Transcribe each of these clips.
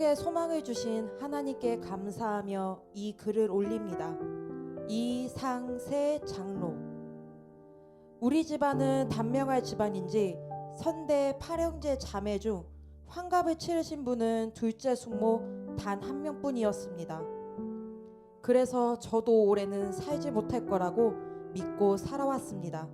하늘의 소망을 주신 하나님께 감사하며 이 글을 올립니다. 이상세 장로. 우리 집안은 단명할 집안인지 선대 8형제 자매 중 환갑을 치르신 분은 둘째 숙모 단 한 명뿐이었습니다. 그래서 저도 올해는 살지 못할 거라고 믿고 살아왔습니다.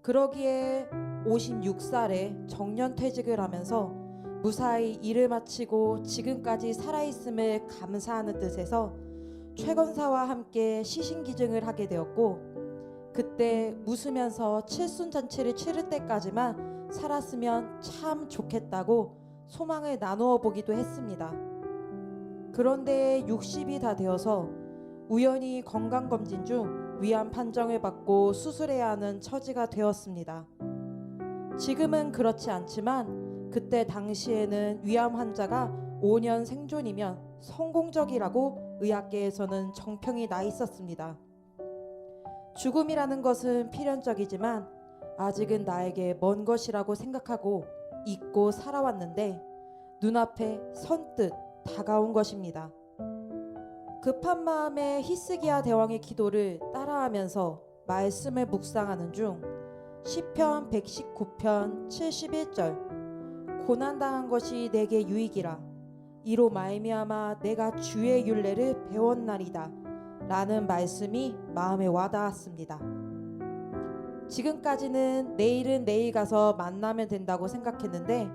그러기에 56살에 정년퇴직을 하면서 무사히 일을 마치고 지금까지 살아있음을 감사하는 뜻에서 최 권사와 함께 시신기증을 하게 되었고, 그때 웃으면서 칠순잔치를 치를 때까지만 살았으면 참 좋겠다고 소망을 나누어 보기도 했습니다. 그런데 60이 다 되어서 우연히 건강검진 중 위암 판정을 받고 수술해야 하는 처지가 되었습니다. 지금은 그렇지 않지만 그때 당시에는 위암 환자가 5년 생존이면 성공적이라고 의학계에서는 정평이 나 있었습니다. 죽음이라는 것은 필연적이지만 아직은 나에게 먼 것이라고 생각하고 잊고 살아왔는데 눈앞에 선뜻 다가온 것입니다. 급한 마음에 히스기야 대왕의 기도를 따라하면서 말씀을 묵상하는 중 시편 119편 71절 고난당한 것이 내게 유익이라 이로 말미암아 내가 주의 율례를 배웠나리다 라는 말씀이 마음에 와닿았습니다. 지금까지는 내일은 내일 가서 만나면 된다고 생각했는데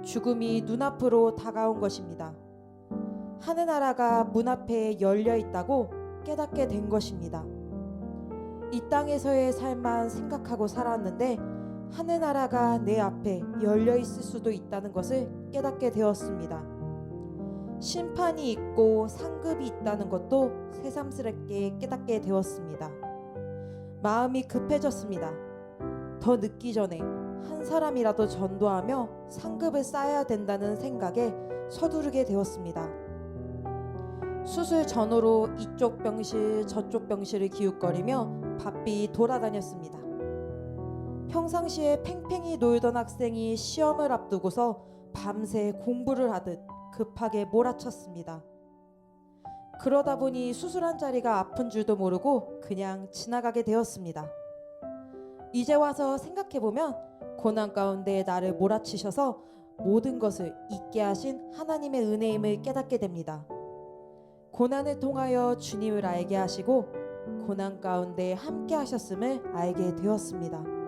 죽음이 눈앞으로 다가온 것입니다. 하늘나라가 문 앞에 열려 있다고 깨닫게 된 것입니다. 이 땅에서의 삶만 생각하고 살았는데 하늘나라가 내 앞에 열려 있을 수도 있다는 것을 깨닫게 되었습니다. 심판이 있고 상급이 있다는 것도 새삼스럽게 깨닫게 되었습니다. 마음이 급해졌습니다. 더 늦기 전에 한 사람이라도 전도하며 상급을 쌓아야 된다는 생각에 서두르게 되었습니다. 수술 전후로 이쪽 병실 저쪽 병실을 기웃거리며 바삐 돌아다녔습니다. 평상시에 팽팽히 놀던 학생이 시험을 앞두고서 밤새 공부를 하듯 급하게 몰아쳤습니다. 그러다 보니 수술한 자리가 아픈 줄도 모르고 그냥 지나가게 되었습니다. 이제 와서 생각해보면 고난 가운데 나를 몰아치셔서 모든 것을 잊게 하신 하나님의 은혜임을 깨닫게 됩니다. 고난을 통하여 주님을 알게 하시고 고난 가운데 함께 하셨음을 알게 되었습니다.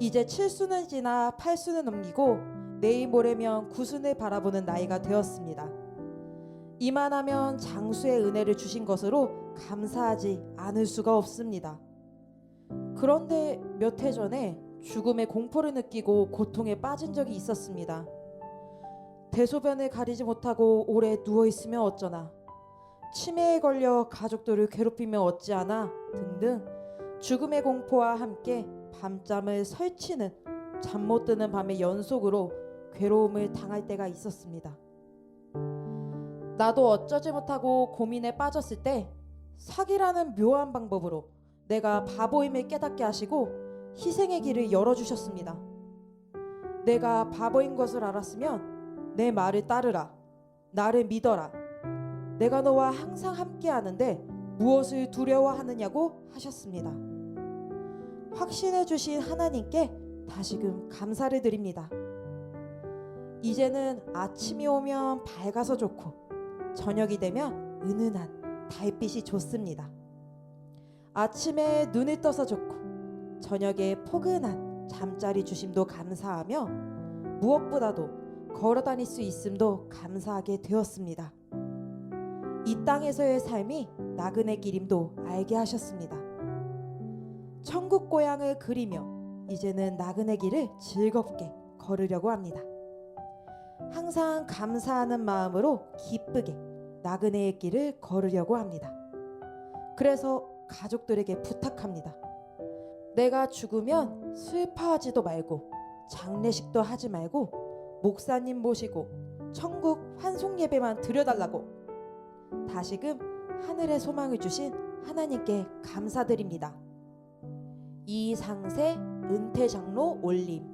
이제 7수는 지나 8수는 넘기고 내일 모레면 9순을 바라보는 나이가 되었습니다. 이만하면 장수의 은혜를 주신 것으로 감사하지 않을 수가 없습니다. 그런데 몇 해 전에 죽음의 공포를 느끼고 고통에 빠진 적이 있었습니다. 대소변을 가리지 못하고 오래 누워있으면 어쩌나, 치매에 걸려 가족들을 괴롭히면 어찌하나 등등 죽음의 공포와 함께 밤잠을 설치는 잠 못 드는 밤의 연속으로 괴로움을 당할 때가 있었습니다. 나도 어쩌지 못하고 고민에 빠졌을 때 사기라는 묘한 방법으로 내가 바보임을 깨닫게 하시고 희생의 길을 열어주셨습니다. 내가 바보인 것을 알았으면 내 말을 따르라. 나를 믿어라. 내가 너와 항상 함께 하는데 무엇을 두려워하느냐고 하셨습니다. 확신해 주신 하나님께 다시금 감사를 드립니다. 이제는 아침이 오면 밝아서 좋고 저녁이 되면 은은한 달빛이 좋습니다. 아침에 눈을 떠서 좋고 저녁에 포근한 잠자리 주심도 감사하며 무엇보다도 걸어 다닐 수 있음도 감사하게 되었습니다. 이 땅에서의 삶이 나그네 길임도 알게 하셨습니다. 천국 고향을 그리며 이제는 나그네 길을 즐겁게 걸으려고 합니다. 항상 감사하는 마음으로 기쁘게 나그네의 길을 걸으려고 합니다. 그래서 가족들에게 부탁합니다. 내가 죽으면 슬퍼하지도 말고 장례식도 하지 말고 목사님 모시고 천국 환송 예배만 드려달라고 다시금 하늘의 소망을 주신 하나님께 감사드립니다. 이상세 은퇴장로 올림.